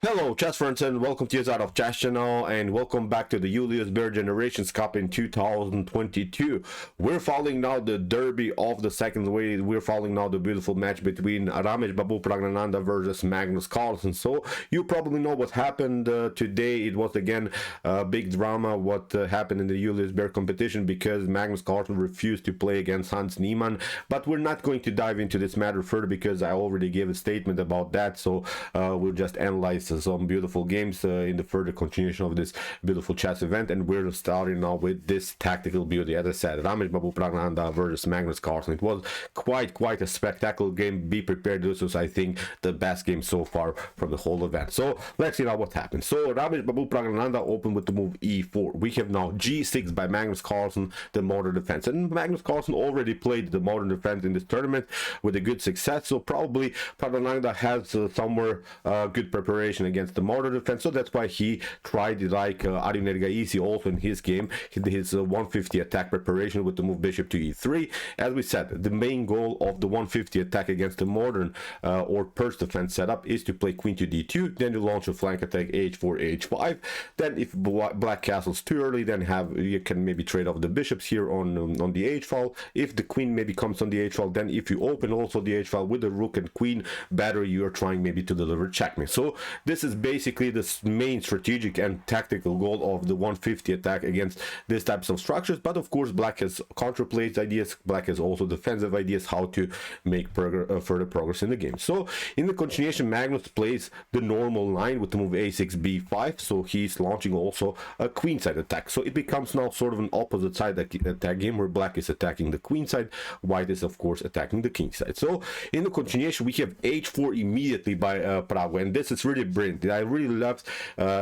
Hello chess friends and welcome to your side of chess channel and welcome back to the Julius Baer Generation Cup in 2022. We're following now the derby of the second wave. We're following now the beautiful match between Praggnanandhaa versus Magnus Carlsen. So you probably know what happened today. It was again a big drama what happened in the Julius Baer competition because Magnus Carlsen refused to play against Niemann. But we're not going to dive into this matter further because I already gave a statement about that. So we'll just analyze some beautiful games in the further continuation of this beautiful chess event, and we're starting now with this tactical beauty. As I said, Praggnanandhaa versus Magnus Carlsen. It was quite a spectacular game. Be prepared. This was, I think, the best game so far from the whole event. So let's see now what happened. So Praggnanandhaa opened with the move e4. We have now g6 by Magnus Carlsen, the modern defense, and Magnus Carlsen already played the modern defense in this tournament with a good success. So probably Praggnanandhaa has somewhere good preparation against the modern defense, so that's why he tried like Arjun Erigaisi also in his game, his 150 attack preparation with the move bishop to e3. As we said, the main goal of the 150 attack against the modern or Perse defense setup is to play queen to d2, then you launch a flank attack h4 h5. Then if black castles too early, then you can maybe trade off the bishops here on the h file. If the queen maybe comes on the h file, then if you open also the h file with the rook and queen battery, you're trying maybe to deliver checkmate. So this is basically the main strategic and tactical goal of the 150 attack against these types of structures. But of course, black has counterplays ideas, black has also defensive ideas how to make further progress in the game. So in the continuation, Magnus plays the normal line with the move a6 b5, so he's launching also a queenside attack. So it becomes now sort of an opposite side attack game where black is attacking the queen side, white is of course attacking the king side. So in the continuation, we have h4 immediately by Praggnanandhaa, and this is really brilliant. I really loved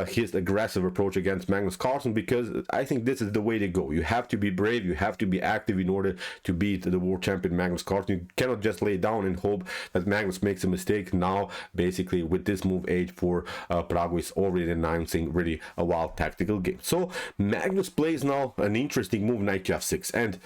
his aggressive approach against Magnus Carlsen because I think this is the way to go. You have to be brave, you have to be active in order to beat the world champion Magnus Carlsen. You cannot just lay down and hope that Magnus makes a mistake. Now basically with this move h4, Praggnanandhaa is already announcing really a wild tactical game. So Magnus plays now an interesting move, knight to f6, and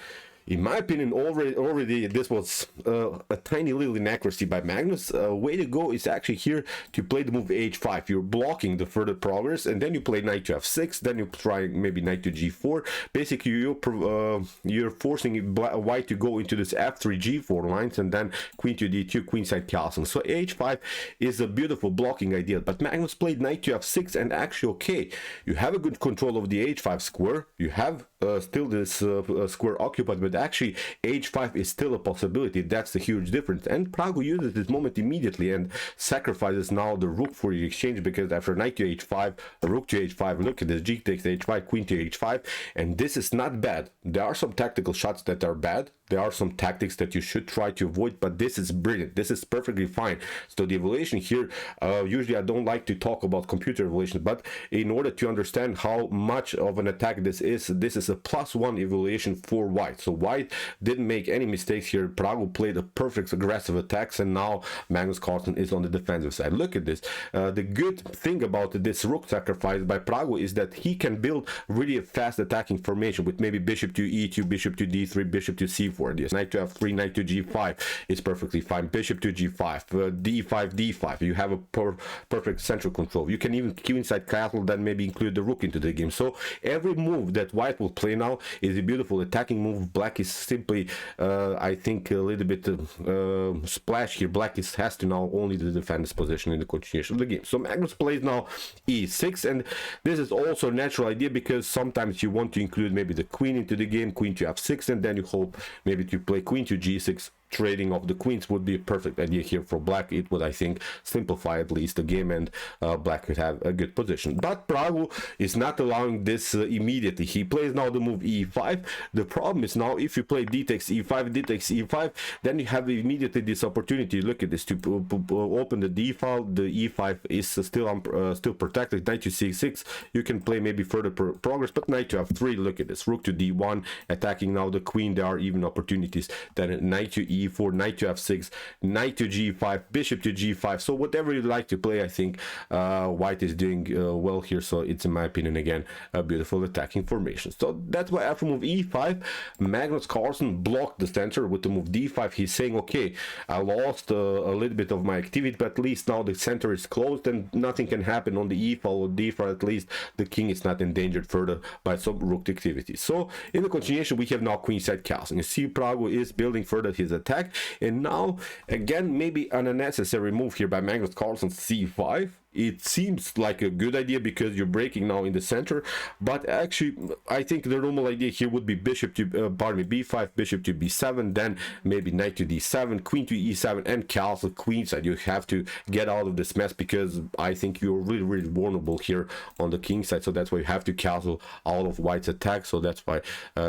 in my opinion, already this was a tiny little inaccuracy by Magnus. Way to go is actually here to play the move h5. You're blocking the further progress, and then you play knight to f6. Then you try maybe knight to g4. Basically, you're forcing white to go into this f3 g4 lines, and then queen to d2, queenside castle. So h5 is a beautiful blocking idea. But Magnus played knight to f6, and actually, okay, you have a good control of the h5 square. You have still this square occupied, but actually h5 is still a possibility. That's the huge difference, and Praggnanandhaa uses this moment immediately and sacrifices now the rook for the exchange, because after knight to h5, rook to h5, look at this, g takes h5, queen to h5, and this is not bad. There are some tactical shots that are bad, there are some tactics that you should try to avoid, but this is brilliant, this is perfectly fine. So the evaluation here, usually I don't like to talk about computer evaluation, but in order to understand how much of an attack this is a +1 evaluation for white. So white didn't make any mistakes here. Praggnanandhaa played a perfect aggressive attacks, and now Magnus Carlsen is on the defensive side. Look at this. The good thing about this rook sacrifice by Praggnanandhaa is that he can build really a fast attacking formation with maybe bishop to e2, bishop to d3, bishop to c4. Yes, knight to f3, knight to g5 is perfectly fine. Bishop to g5, d5, d5. You have a perfect central control. You can even queenside castle, then maybe include the rook into the game. So every move that white will play now is a beautiful attacking move. Black is simply I think a little bit splash here. Black has to now only defend his position in the continuation of the game. So Magnus plays now e6, and this is also a natural idea because sometimes you want to include maybe the queen into the game, queen to f6, and then you hope maybe to play queen to g6. Trading of the queens would be a perfect idea here for black. It would, I think, simplify at least the game, and black could have a good position. But Praggnanandhaa is not allowing this immediately. He plays now the move e5. The problem is now if you play d takes e5, d takes e5, then you have immediately this opportunity. Look at this, to open the d file. The e5 is still protected. Knight to c6. You can play maybe further progress, but knight to f3. Look at this, rook to d1, attacking now the queen. There are even opportunities. Then knight to e e4, knight to f6, knight to g5, bishop to g5. So whatever you like to play, I think white is doing well here. So it's, in my opinion, again, a beautiful attacking formation. So that's why after move e5, Magnus Carlsen blocked the center with the move d5. He's saying, okay, I lost a little bit of my activity, but at least now the center is closed and nothing can happen on the e file or d file. At least the king is not endangered further by some rook activity. So in the continuation, we have now queenside castle. You see Praggo is building further his attack, and now again maybe an unnecessary move here by Magnus Carlsen, c5. It seems like a good idea because you're breaking now in the center, but actually I think the normal idea here would be bishop to pardon me, b5, bishop to b7, then maybe knight to d7, queen to e7, and castle queenside. You have to get out of this mess because I think you're really vulnerable here on the king side. So that's why you have to castle out of white's attack. So that's why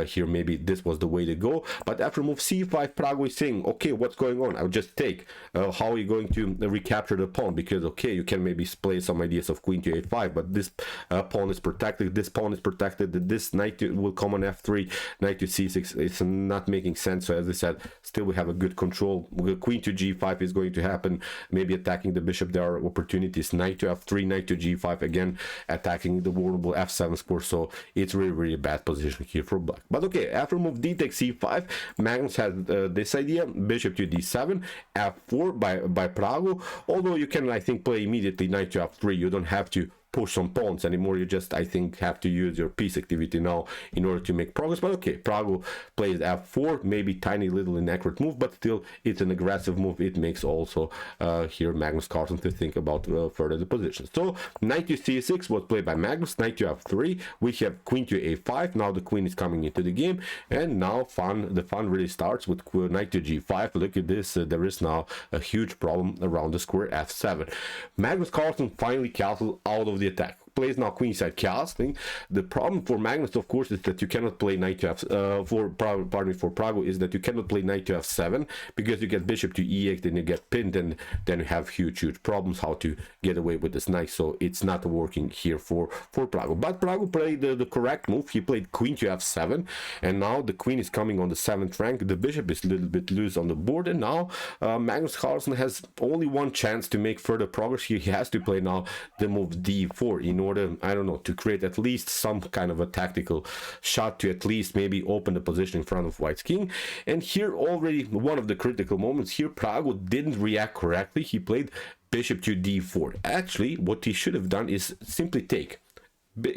here maybe this was the way to go. But after move c5, Praggo is saying, okay, what's going on? I'll just take. How are you going to recapture the pawn? Because okay, you can maybe play some ideas of queen to a5, but this pawn is protected, this pawn is protected, this knight will come on f3, knight to c6. It's not making sense. So as I said, still we have a good control. Queen to g5 is going to happen, maybe attacking the bishop. There are opportunities, knight to f3, knight to g5, again attacking the vulnerable f7 square. So it's really a bad position here for black. But okay, after move d takes c5, Magnus has this idea, bishop to d7, f4 by Praggo. Although you can, I think, play immediately knight to f3. You don't have to push some pawns anymore. You just, I think, have to use your piece activity now in order to make progress. But okay, Praggo plays f4, maybe tiny little inaccurate move, but still it's an aggressive move. It makes also here Magnus Carlsen to think about further the position. So knight to c6 was played by Magnus, knight to f3. We have queen to a5. Now the queen is coming into the game, and now the fun really starts with knight to g5. Look at this, there is now a huge problem around the square f7. Magnus Carlsen finally castled out of the attack. Plays now queenside castling. The problem for Magnus, of course, is that you cannot play knight to f for Praggo is that you cannot play knight to f7 because you get bishop to e8, then you get pinned, and then you have huge problems how to get away with this knight. So it's not working here for Praggo. But Praggo played the correct move. He played queen to f7, and now the queen is coming on the 7th rank. The bishop is a little bit loose on the board, and now Magnus Carlsen has only one chance to make further progress here. He has to play now the move d4 in order, I don't know, to create at least some kind of a tactical shot to at least maybe open the position in front of white's king. And here already one of the critical moments here, Praggo didn't react correctly. He played bishop to d4. Actually, what he should have done is simply take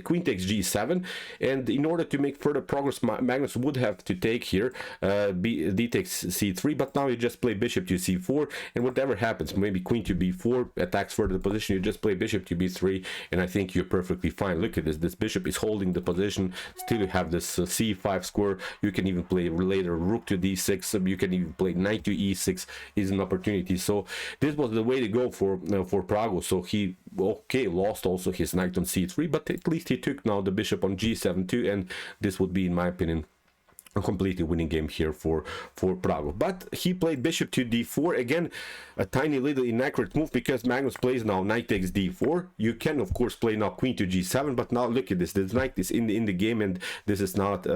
queen takes g7, and in order to make further progress, Magnus would have to take here d takes c3, but now you just play bishop to c4, and whatever happens, maybe queen to b4 attacks further the position, you just play bishop to b3, and I think you're perfectly fine. Look at this bishop is holding the position. Still you have this c5 square. You can even play later rook to d6, you can even play knight to e6 is an opportunity. So this was the way to go for Praggo. So he lost also his knight on c3, but at least he took now the bishop on g7 too, and this would be, in my opinion, a completely winning game here for Praggo. But he played bishop to d4, again a tiny little inaccurate move because Magnus plays now knight takes d4. You can of course play now queen to g7, but now look at this, the knight is in the game, and this is not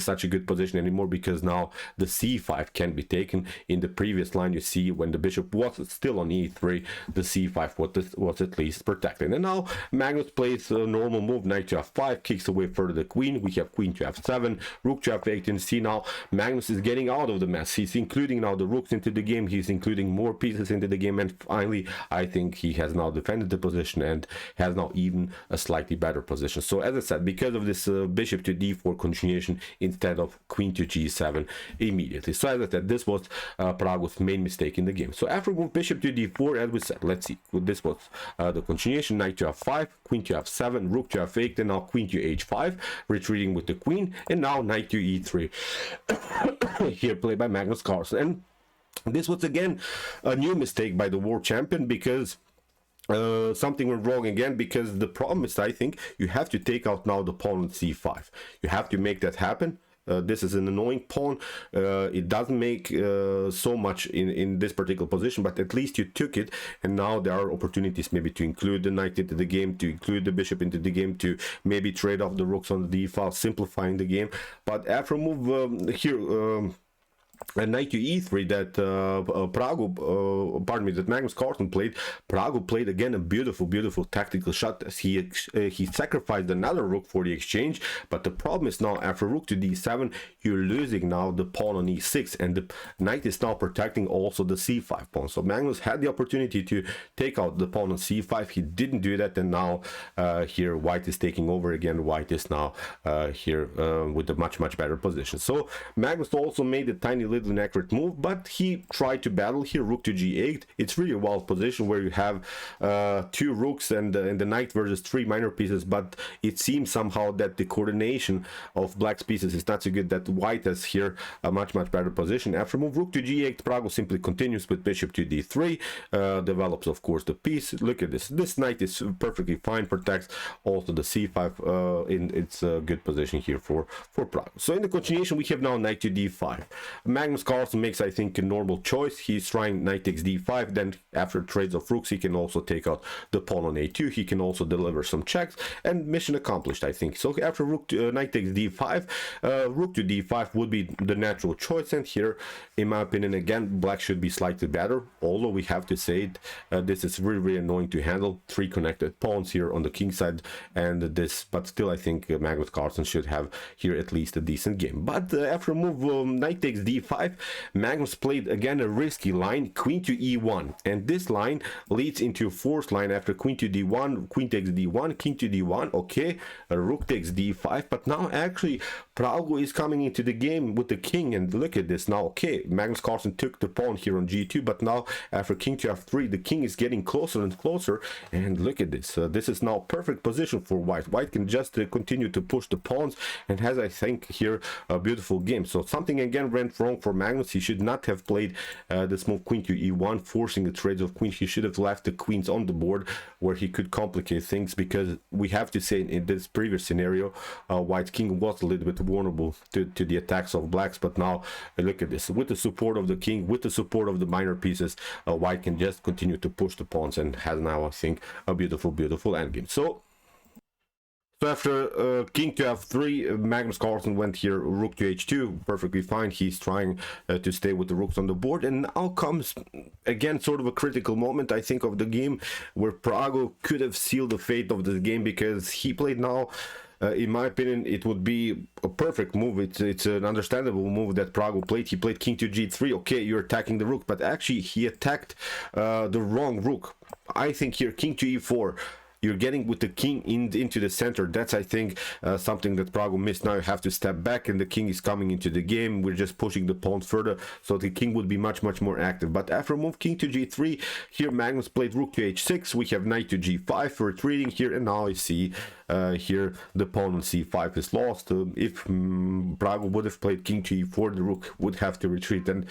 such a good position anymore because now the c5 can be taken. In the previous line, you see when the bishop was still on e3, the c5 was at least protected. And now Magnus plays a normal move, knight to f5, kicks away further the queen. We have queen to f7, rook to f8, and see now Magnus is getting out of the mess. He's including now the rooks into the game, he's including more pieces into the game, and finally I think he has now defended the position and has now even a slightly better position. So as I said, because of this bishop to d4 continuation instead of queen to g7 immediately. So as I said, this was Praggo's main mistake in the game. So after move bishop to d4, as we said, let's see, this was the continuation, knight to f5, queen to f7, rook to f8, and now queen to h5, retreating with the queen, and now knight to e3 here played by Magnus Carlsen. And this was again a new mistake by the world champion because something went wrong again, because the problem is, I think, you have to take out now the pawn on c5. You have to make that happen. This is an annoying pawn. It doesn't make so much in this particular position, but at least you took it, and now there are opportunities maybe to include the knight into the game, to include the bishop into the game, to maybe trade off the rooks on the d file, simplifying the game. But after move here and knight to e3 that that Magnus Carlsen played. Praggu played again a beautiful tactical shot as he sacrificed another rook for the exchange. But the problem is now after rook to d7, you're losing now the pawn on e6, and the knight is now protecting also the c5 pawn. So Magnus had the opportunity to take out the pawn on c5. He didn't do that, and now here white is taking over again. White is now here with a much better position. So Magnus also made a tiny little inaccurate move, but he tried to battle here. Rook to g8. It's really a wild position where you have two rooks and the knight versus three minor pieces, but it seems somehow that the coordination of black's pieces is not so good, that white has here a much better position. After move rook to g8, Praggu simply continues with bishop to d3, develops of course the piece. Look at this knight is perfectly fine, protects also the c5 in its good position here for Praggu. So in the continuation we have now knight to d5. Magnus Carlsen makes, I think, a normal choice. He's trying knight takes d5, then after trades of rooks he can also take out the pawn on a2. He can also deliver some checks, and mission accomplished, I think. So after knight takes d5, rook to d5 would be the natural choice, and here in my opinion again black should be slightly better, although we have to say this is really annoying to handle. Three connected pawns here on the king side, and this, but still I think Magnus Carlsen should have here at least a decent game. But after move knight takes d5, Magnus played again a risky line, queen to e1, and this line leads into a fourth line after queen to d1, queen takes d1, king to d1, okay, rook takes d5, but now actually Praggu is coming into the game with the king, and look at this now. Okay, Magnus Carlsen took the pawn here on g2, but now after king to f3 the king is getting closer and closer, and look at this. This is now perfect position for white. White can just continue to push the pawns and has, I think, here a beautiful game. So something again went wrong for Magnus. He should not have played this move queen to e1, forcing the trades of queens. He should have left the queens on the board where he could complicate things, because we have to say in this previous scenario white's king was a little bit vulnerable to the attacks of blacks. But now look at this, with the support of the king, with the support of the minor pieces, white can just continue to push the pawns and has now, I think, a beautiful endgame. So after king to f3, Magnus Carlsen went here rook to h2, perfectly fine. He's trying to stay with the rooks on the board, and now comes again sort of a critical moment, I think, of the game, where Praggu could have sealed the fate of the game, because he played now in my opinion it would be a perfect move. It's an understandable move that Praggu played. He played king to g3. Okay, you're attacking the rook, but actually he attacked the wrong rook. I think here king to e4, you're getting with the king into the center. That's, I think, something that Praggu missed. Now you have to step back, and the king is coming into the game. We're just pushing the pawns further, so the king would be much more active. But after move king to g3, here Magnus played rook to h6. We have knight to g5 for retreating here, and now I see here the pawn on c5 is lost. If Praggu would have played king to e4, the rook would have to retreat, and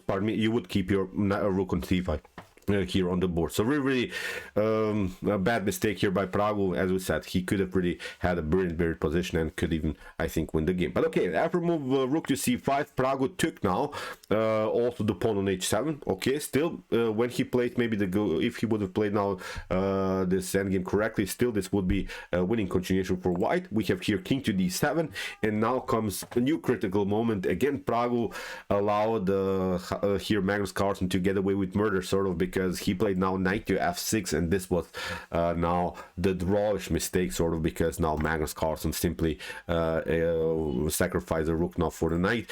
pardon me, you would keep your rook on c5 here on the board. So really a bad mistake here by Praggu. As we said, he could have really had a brilliant position and could even, I think, win the game. But okay, after move rook to c5, Praggu took now also the pawn on h7. Okay, still when he played maybe if he would have played now this endgame correctly, still this would be a winning continuation for white. We have here king to d7, and now comes a new critical moment. Again, Praggu allowed here Magnus Carlsen to get away with murder, sort of, because he played now knight to f6, and this was now the drawish mistake, sort of, because now Magnus Carlsen simply sacrificed the rook now for the knight.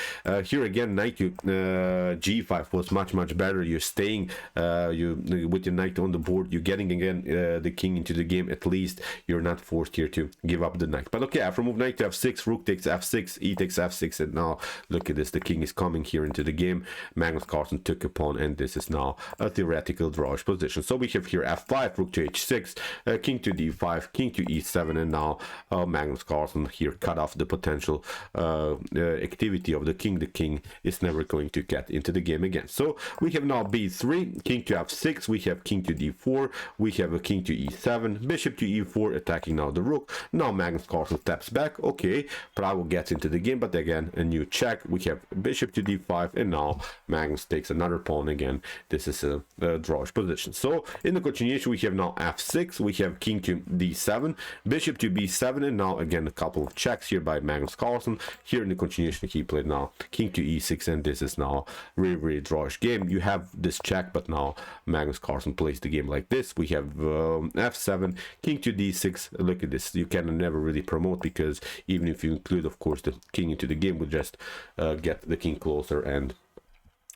Here again, knight to g5 was much better. You're staying with your knight on the board, you're getting again the king into the game. At least you're not forced here to give up the knight. But okay, after move knight to f6, rook takes f6, e takes f6, and now look at this, the king is coming here into the game. Magnus Carlsen took a pawn, and this is now a theoretical drawish position. So we have here f5, rook to h6, king to d5, king to e7, and now Magnus Carlsen here cut off the potential activity of the king. The king is never going to get into the game again. So we have now b3, king to f6, we have king to d4, we have a king to e7, bishop to e4, attacking now the rook. Now Magnus Carlsen steps back. Okay, Praggu gets into the game, but again a new check. We have bishop to d5, and now Magnus takes another pawn again. This is drawish position. So in the continuation, we have now f6, we have king to d7, bishop to b7, and now again a couple of checks here by Magnus Carlsen. Here in the continuation, he played now king to e6, and this is now really drawish game. You have this check, but now Magnus Carlsen plays the game like this. We have f7, king to d6. Look at this, you can never really promote, because even if you include, of course, the king into the game, we just get the king closer, and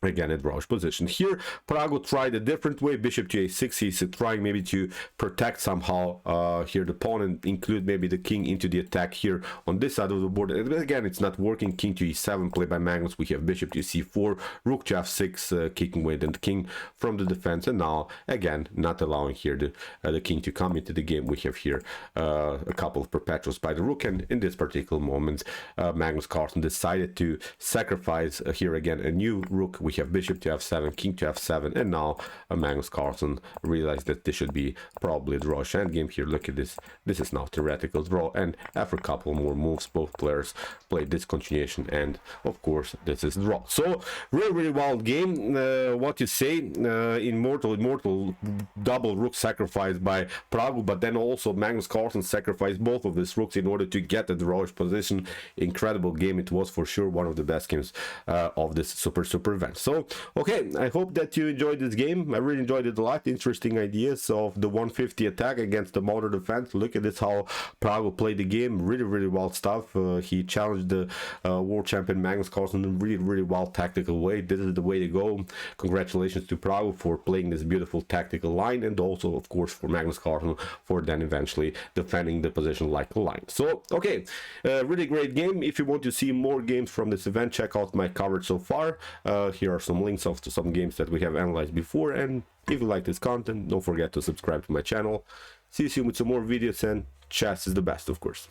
again a drawish position. Here Pragg tried a different way, bishop to a6. He's trying maybe to protect somehow here the pawn and include maybe the king into the attack here on this side of the board. And again, it's not working. King to e7 played by Magnus. We have bishop to c4, rook to f6, kicking away the king from the defense, and now again not allowing here the king to come into the game. We have here a couple of perpetuals by the rook, and in this particular moment Magnus Carlsen decided to sacrifice here again a new rook. We have bishop to f7, king to f7, and now Magnus Carlsen realized that this should be probably a drawish endgame here. Look at this. This is now theoretical draw, and after a couple more moves, both players played this continuation, and of course this is draw. So really wild game. What you say, immortal double rook sacrifice by Pragg, but then also Magnus Carlsen sacrificed both of his rooks in order to get the drawish position. Incredible game. It was for sure one of the best games of this super event. So okay, I hope that you enjoyed this game. I really enjoyed it a lot. Interesting ideas of the 150 attack against the modern defense. Look at this, how Pragg played the game. Really wild stuff. He challenged the world champion Magnus Carlsen in really wild tactical way. This is the way to go. Congratulations to Pragg for playing this beautiful tactical line, and also of course for Magnus Carlsen for then eventually defending the position like a line. So okay, really great game. If you want to see more games from this event, check out my coverage so far. Here are some links of to some games that we have analyzed before, and if you like this content, don't forget to subscribe to my channel. See you soon with some more videos, and chess is the best, of course.